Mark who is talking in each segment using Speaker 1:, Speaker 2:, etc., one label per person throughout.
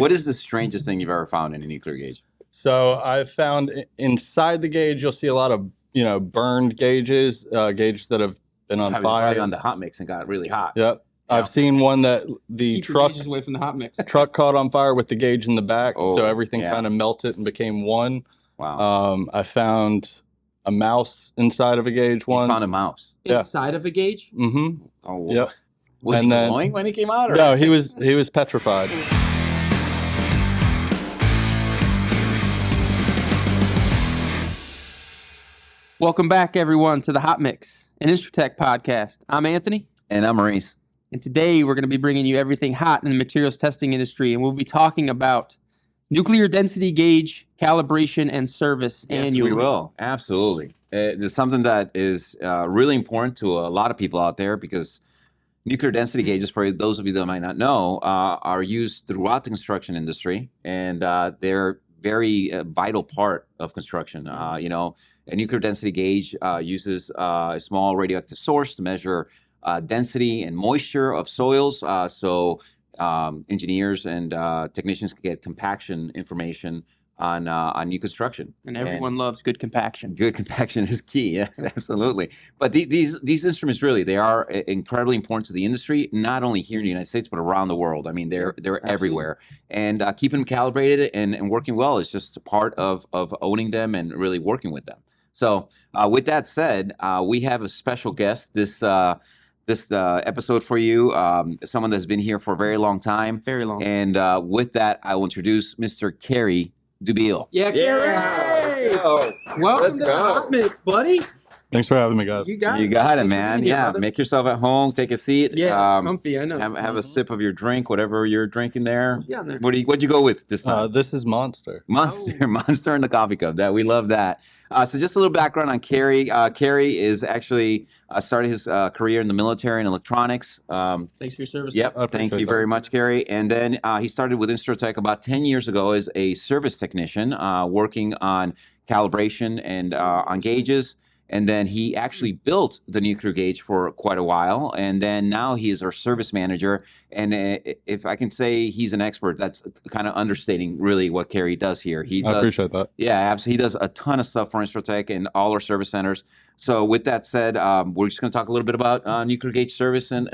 Speaker 1: What is the strangest thing you've ever found in a nuclear gauge?
Speaker 2: So I've found inside the gauge, you'll see a lot of, burned gauges, gauges that have been on fire.
Speaker 1: On the hot mix and got really hot.
Speaker 2: Yep. Yeah. I've seen one that the
Speaker 3: Keep your gauges away from the hot mix.
Speaker 2: truck caught on fire with the gauge in the back, so everything
Speaker 1: yeah.
Speaker 2: kind of melted and became one.
Speaker 1: Wow.
Speaker 2: I found a mouse inside of a gauge
Speaker 1: You
Speaker 2: one.
Speaker 1: found a mouse.
Speaker 3: Inside of a gauge?
Speaker 2: Mm-hmm.
Speaker 1: Oh,
Speaker 2: yep.
Speaker 1: Was he glowing when he came out? Or?
Speaker 2: No, he was petrified.
Speaker 3: Welcome back, everyone, to the Hot Mix, an InstroTek podcast. I'm Anthony.
Speaker 1: And I'm Maurice.
Speaker 3: And today we're going to be bringing you everything hot in the materials testing industry, and we'll be talking about nuclear density gauge calibration and service annually.
Speaker 1: We will. Absolutely. It's something that is really important to a lot of people out there because nuclear density gauges, for those of you that might not know, are used throughout the construction industry, and they're very vital part of construction. A nuclear density gauge uses a small radioactive source to measure density and moisture of soils, so engineers and technicians can get compaction information on new construction.
Speaker 3: And everyone loves good compaction.
Speaker 1: Good compaction is key, yes, absolutely. But these instruments really, they are incredibly important to the industry, not only here in the United States, but around the world. I mean, they're everywhere. And keeping them calibrated and working well is just a part of owning them and really working with them. So with that said, we have a special guest this episode for you, someone that's been here for a very long time.
Speaker 3: Very long.
Speaker 1: And with that, I will introduce Mr. Kerry Dubiel.
Speaker 3: Yeah, Kerry! Welcome to the Hot Mix, buddy.
Speaker 2: Thanks for having me, guys.
Speaker 3: You got
Speaker 1: it, man. Yeah, make yourself at home. Take a seat.
Speaker 3: Yeah, it's comfy. I know.
Speaker 1: Have a sip of your drink, whatever you're drinking there.
Speaker 3: Yeah, there.
Speaker 1: What'd you go with this time?
Speaker 2: This is Monster.
Speaker 1: Monster in the coffee cup. We love that. So just a little background on Kerry. Kerry is actually started his career in the military in electronics.
Speaker 3: Thanks for your service.
Speaker 1: Yep. Thank you very much, Kerry. And then he started with InstroTek about 10 years ago as a service technician, working on calibration and on gauges. And then he actually built the nuclear gauge for quite a while. And then now he is our service manager. And if I can say he's an expert, that's kind of understating really what Kerry does here. I
Speaker 2: appreciate that.
Speaker 1: Yeah, absolutely. He does a ton of stuff for InstroTek and all our service centers. So with that said, we're just going to talk a little bit about nuclear gauge service and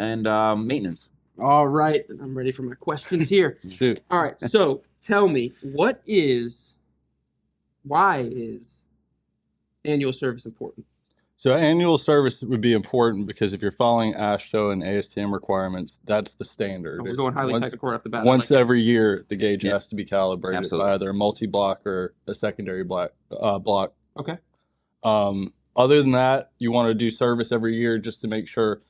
Speaker 1: maintenance.
Speaker 3: All right. I'm ready for my questions here.
Speaker 2: Shoot.
Speaker 3: All right. So tell me, why is annual service important?
Speaker 2: So annual service would be important because if you're following AASHTO and ASTM requirements, that's the standard.
Speaker 3: We're going highly technical right off the bat.
Speaker 2: Once every year, the gauge has to be calibrated
Speaker 1: Absolutely.
Speaker 2: by either a multi-block or a secondary block.
Speaker 3: Okay.
Speaker 2: Other than that, you want to do service every year just to make sure,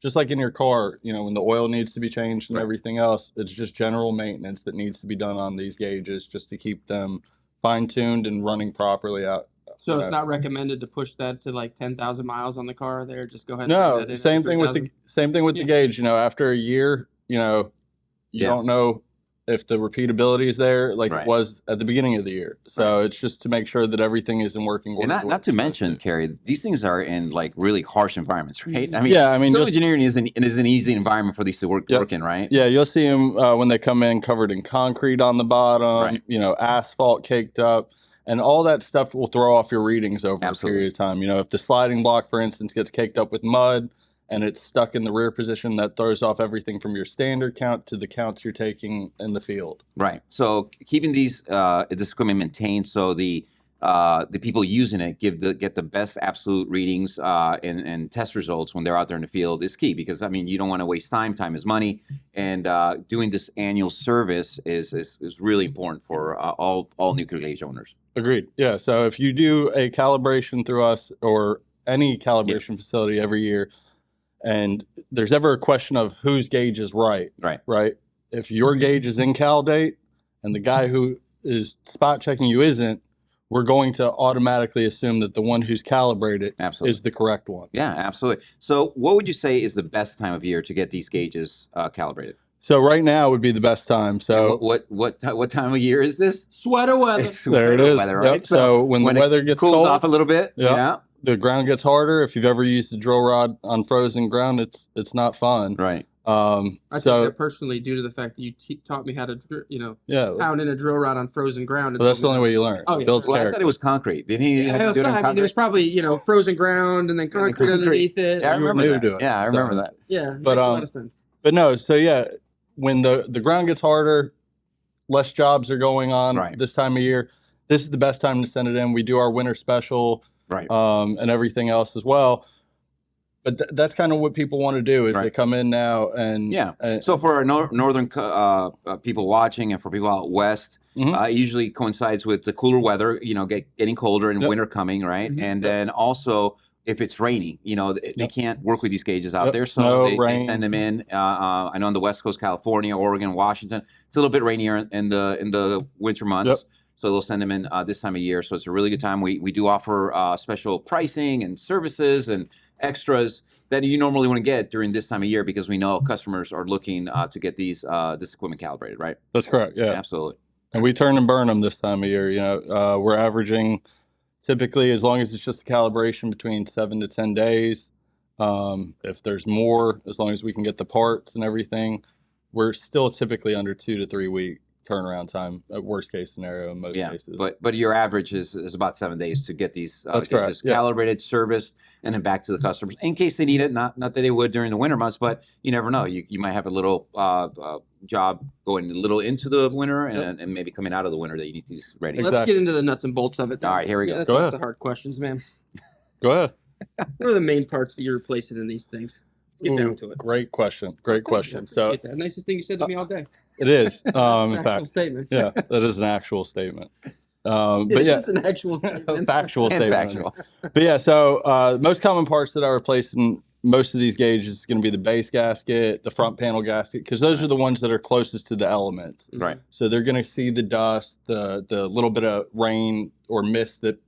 Speaker 2: just like in your car, when the oil needs to be changed and everything else, it's just general maintenance that needs to be done on these gauges just to keep them fine-tuned and running properly out.
Speaker 3: So it's not recommended to push that to like 10,000 miles on the car there? Just go ahead and
Speaker 2: No,
Speaker 3: put that in
Speaker 2: same thing with the gauge. After a year, you don't know if the repeatability is there like it was at the beginning of the year. So it's just to make sure that everything is in working order.
Speaker 1: And not to mention, Kerry, these things are in like really harsh environments, right? I mean, civil engineering is an easy environment for these to work in, right?
Speaker 2: Yeah, you'll see them when they come in covered in concrete on the bottom, asphalt caked up. And all that stuff will throw off your readings over a period of time. If the sliding block, for instance, gets caked up with mud and it's stuck in the rear position, that throws off everything from your standard count to the counts you're taking in the field.
Speaker 1: Right. So keeping this equipment maintained so the people using it get the best absolute readings and test results when they're out there in the field is key because you don't want to waste time. Time is money, and doing this annual service is really important for all nuclear gauge owners.
Speaker 2: Agreed. Yeah. So if you do a calibration through us or any calibration facility every year, and there's ever a question of whose gauge is right. If your gauge is in cal date and the guy who is spot checking you isn't, we're going to automatically assume that the one who's calibrated is the correct one.
Speaker 1: Yeah, absolutely. So what would you say is the best time of year to get these gauges calibrated?
Speaker 2: So right now would be the best time. So
Speaker 1: what time of year is this?
Speaker 3: Sweater weather.
Speaker 2: There it is.
Speaker 1: Weather, right?
Speaker 2: Yep. So when the weather gets
Speaker 1: cools
Speaker 2: cold,
Speaker 1: off a little bit,
Speaker 2: the ground gets harder. If you've ever used a drill rod on frozen ground, it's not fun.
Speaker 1: Right.
Speaker 3: I take that personally due to the fact that you taught me how to, pound in a drill rod on frozen ground.
Speaker 2: Well, that's the only way you learn.
Speaker 3: Oh, yeah.
Speaker 2: Builds
Speaker 1: Well, I
Speaker 2: character.
Speaker 1: thought it was concrete. Did he?
Speaker 3: Yeah, it was probably, frozen ground and then concrete underneath it.
Speaker 1: Yeah, I remember
Speaker 2: new
Speaker 1: that.
Speaker 2: to it,
Speaker 1: Yeah, I remember that.
Speaker 3: Yeah,
Speaker 2: But,
Speaker 3: makes a lot of sense.
Speaker 2: But no, so yeah, when the ground gets harder, less jobs are going on this time of year. This is the best time to send it in. We do our winter special, and everything else as well. But that's kind of what people want to do is they come in now and
Speaker 1: so for our northern people watching and for people out west, it usually coincides with the cooler weather. Getting colder and winter coming, right? And then also if it's raining, they can't work with these gauges out there, so they send them in. I know on the West Coast, California, Oregon, Washington, it's a little bit rainier in the winter months. So they'll send them in this time of year. So it's a really good time. We do offer special pricing and services and extras that you normally want to get during this time of year because we know customers are looking to get this equipment calibrated, right?
Speaker 2: That's correct. Yeah,
Speaker 1: absolutely.
Speaker 2: And we turn and burn them this time of year. We're averaging typically, as long as it's just a calibration, between 7 to 10 days. If there's more, as long as we can get the parts and everything, we're still typically under 2 to 3 week turnaround time at worst case scenario in most cases.
Speaker 1: But your average is about 7 days to get these calibrated, serviced, and then back to the customers in case they need it. Not that they would during the winter months, but you never know. You might have a little job going a little into the winter and maybe coming out of the winter that you need these ready.
Speaker 3: Let's get into the nuts and bolts of it.
Speaker 1: All right, here we go.
Speaker 3: That's lots of hard questions, man.
Speaker 2: Go ahead.
Speaker 3: What are the main parts that you're replacing in these things? Let's get down to it.
Speaker 2: Great question. Great question. So
Speaker 3: that. Nicest thing you said to me all day.
Speaker 2: It is.
Speaker 3: In fact, statement.
Speaker 2: Yeah, that is an actual statement.
Speaker 3: It is an actual statement.
Speaker 2: Factual statement. Factual. But yeah, so most common parts that I replace in most of these gauges is going to be the base gasket, the front panel gasket, because those are the ones that are closest to the elements.
Speaker 1: Right.
Speaker 2: So they're going to see the dust, the little bit of rain or mist that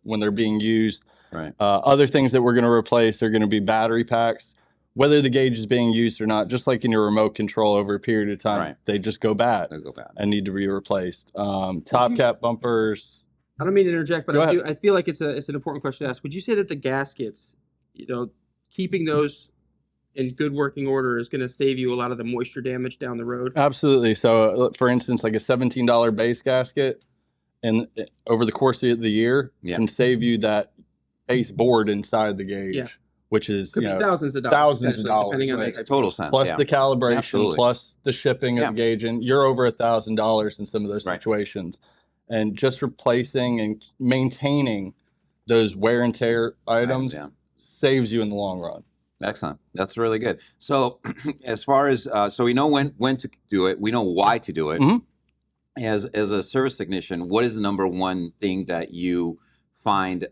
Speaker 2: when they're being used.
Speaker 1: Right.
Speaker 2: Other things that we're going to replace are going to be battery packs. Whether the gauge is being used or not, just like in your remote control over a period of time, they just go bad and need to be replaced. Top cap bumpers.
Speaker 3: I don't mean to interject, but I feel like it's an important question to ask. Would you say that the gaskets, keeping those in good working order is going to save you a lot of the moisture damage down the road?
Speaker 2: Absolutely. So, for instance, like a $17 base gasket, and over the course of the year, can save you that base board inside the gauge. Which is
Speaker 3: thousands of dollars, depending on
Speaker 1: makes total sense.
Speaker 2: Plus the calibration, plus the shipping of the gauge, and you're over $1,000 in some of those situations. And just replacing and maintaining those wear and tear items saves you in the long run.
Speaker 1: Excellent. That's really good. So, as far as so we know when to do it, we know why to do it. As a service technician, what is the number one thing that you find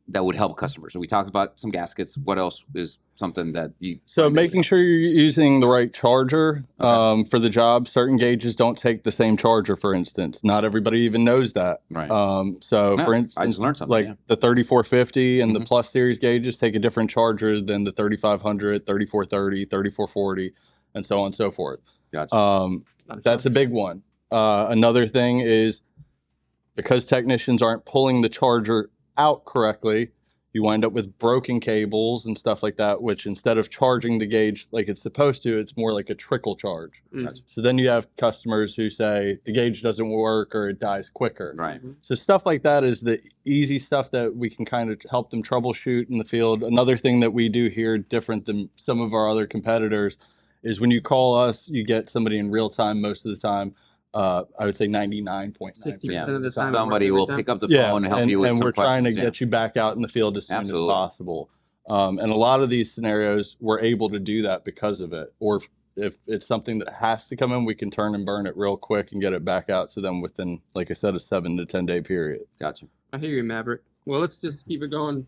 Speaker 1: that would help customers? So we talked about some gaskets. What else is something that you...
Speaker 2: So making sure you're using the right charger for the job. Certain gauges don't take the same charger, for instance. Not everybody even knows that.
Speaker 1: Right.
Speaker 2: For instance,
Speaker 1: I just learned something,
Speaker 2: like the 3450 and the Plus Series gauges take a different charger than the 3500, 3430, 3440, and so on and so forth.
Speaker 1: Gotcha.
Speaker 2: That's a big one. Another thing is because technicians aren't pulling the charger out correctly, you wind up with broken cables and stuff like that, which instead of charging the gauge like it's supposed to, it's more like a trickle charge. So then you have customers who say the gauge doesn't work or it dies quicker.
Speaker 1: Right.
Speaker 2: So stuff like that is the easy stuff that we can kind of help them troubleshoot in the field. Another thing that we do here, different than some of our other competitors, is when you call us, you get somebody in real time most of the time. I would say 99.9%
Speaker 3: 60% of the time.
Speaker 1: Somebody will pick up the phone and help you with some
Speaker 2: questions. And we're trying to
Speaker 1: get
Speaker 2: get you back out in the field as soon as possible. And a lot of these scenarios, we're able to do that because of it. Or if it's something that has to come in, we can turn and burn it real quick and get it back out to them within, like I said, a 7 to 10 day period.
Speaker 1: Gotcha.
Speaker 3: I hear you, Maverick. Well, let's just keep it going.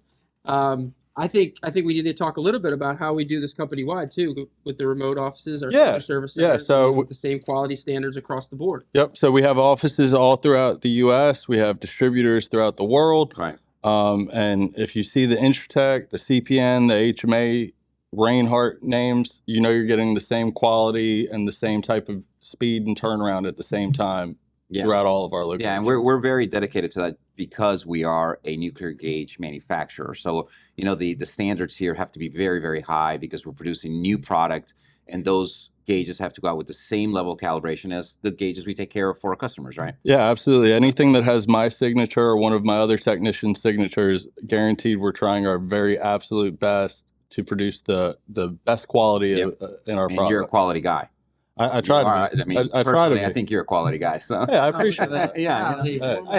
Speaker 3: I think we need to talk a little bit about how we do this company wide too, with the remote offices, our service centers,
Speaker 2: so
Speaker 3: the same quality standards across the board.
Speaker 2: Yep. So we have offices all throughout the U.S. We have distributors throughout the world.
Speaker 1: Right.
Speaker 2: And if you see the InstroTek, the CPN, the HMA, Reinhardt names, you know you're getting the same quality and the same type of speed and turnaround at the same time throughout all of our locations.
Speaker 1: Yeah, and we're very dedicated to that because we are a nuclear gauge manufacturer. So, the standards here have to be very, very high because we're producing new product and those gauges have to go out with the same level of calibration as the gauges we take care of for our customers, right?
Speaker 2: Yeah, absolutely. Anything that has my signature or one of my other technicians' signatures, guaranteed we're trying our very absolute best to produce the best quality in our product.
Speaker 1: You're a quality guy.
Speaker 2: I try to be.
Speaker 1: I mean,
Speaker 2: I try to be.
Speaker 1: I think you're a quality guy. So
Speaker 2: Yeah, I appreciate that.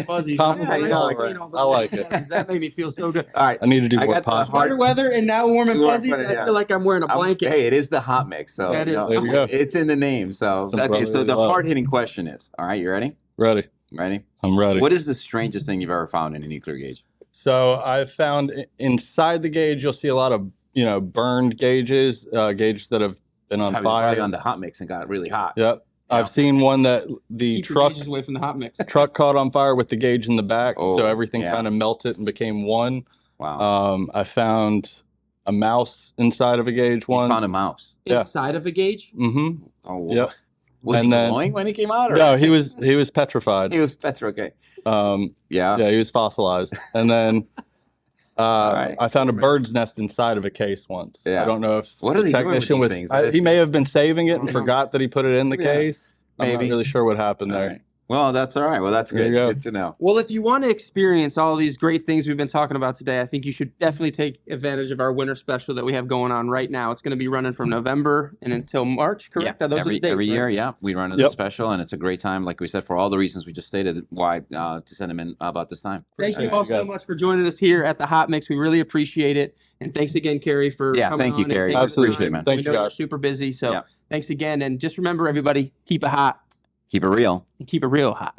Speaker 3: Fuzzy.
Speaker 2: I like it.
Speaker 3: That made me feel so good.
Speaker 1: All right,
Speaker 2: I need to do more
Speaker 1: the
Speaker 3: Hotter weather and now warm and fuzzies.
Speaker 1: Yeah.
Speaker 3: I feel like I'm wearing a blanket.
Speaker 1: Hey, it is the hot mix, so
Speaker 3: That is.
Speaker 2: There you go.
Speaker 1: it's in the name. So okay, so the hard hitting question is: all right, you ready?
Speaker 2: Ready.
Speaker 1: Ready?
Speaker 2: I'm ready.
Speaker 1: What is the strangest thing you've ever found in a nuclear gauge?
Speaker 2: So I've found inside the gauge, you'll see a lot of burned gauges, gauges that have been on fire.
Speaker 1: On the hot mix and got really hot.
Speaker 2: Yep. Yeah. I've seen one that the
Speaker 3: Keep your gauges away from the hot mix.
Speaker 2: truck caught on fire with the gauge in the back, so everything
Speaker 1: yeah.
Speaker 2: kind of melted and became one.
Speaker 1: Wow.
Speaker 2: I found a mouse inside of a gauge
Speaker 1: You
Speaker 2: once.
Speaker 1: found a mouse.
Speaker 3: Inside of a gauge?
Speaker 2: Mm-hmm.
Speaker 1: Oh,
Speaker 2: Yep.
Speaker 1: Was he glowing when he came out? Or?
Speaker 2: No, he was petrified.
Speaker 1: He was okay.
Speaker 2: Yeah, he was fossilized. And then
Speaker 1: right.
Speaker 2: I found a bird's nest inside of a case once.
Speaker 1: Yeah.
Speaker 2: I don't know if
Speaker 1: what are
Speaker 2: the
Speaker 1: they doing with
Speaker 2: technician
Speaker 1: these
Speaker 2: was.
Speaker 1: things?
Speaker 2: He may have been saving it and forgot that he put it in the
Speaker 1: Yeah.
Speaker 2: case. I'm not
Speaker 1: Maybe.
Speaker 2: really sure what happened
Speaker 1: All
Speaker 2: there.
Speaker 1: right. Well, that's all right. Well, that's
Speaker 2: There
Speaker 1: good.
Speaker 2: you go.
Speaker 1: Good to know.
Speaker 3: Well, if you want to experience all these great things we've been talking about today, I think you should definitely take advantage of our winter special that we have going on right now. It's going to be running from November and until March, correct?
Speaker 1: Yeah.
Speaker 3: Are those
Speaker 1: every
Speaker 3: are the dates,
Speaker 1: every
Speaker 3: right?
Speaker 1: year, yeah, we run a special, and it's a great time, like we said, for all the reasons we just stated. Why to send them in about this time?
Speaker 3: Thank you
Speaker 2: Appreciate
Speaker 3: all
Speaker 2: you
Speaker 3: so
Speaker 2: guys.
Speaker 3: much for joining us here at the Hot Mix. We really appreciate it. And thanks again, Kerry, for coming
Speaker 1: thank you,
Speaker 3: on and
Speaker 1: Kerry.
Speaker 3: taking the
Speaker 2: Absolutely,
Speaker 3: time.
Speaker 1: man.
Speaker 2: Thank
Speaker 3: We
Speaker 2: you,
Speaker 3: know you're
Speaker 2: guys.
Speaker 3: super busy, so
Speaker 1: Yeah.
Speaker 3: thanks again. And just remember, everybody, keep it hot
Speaker 1: Keep it real.
Speaker 3: and keep it real hot.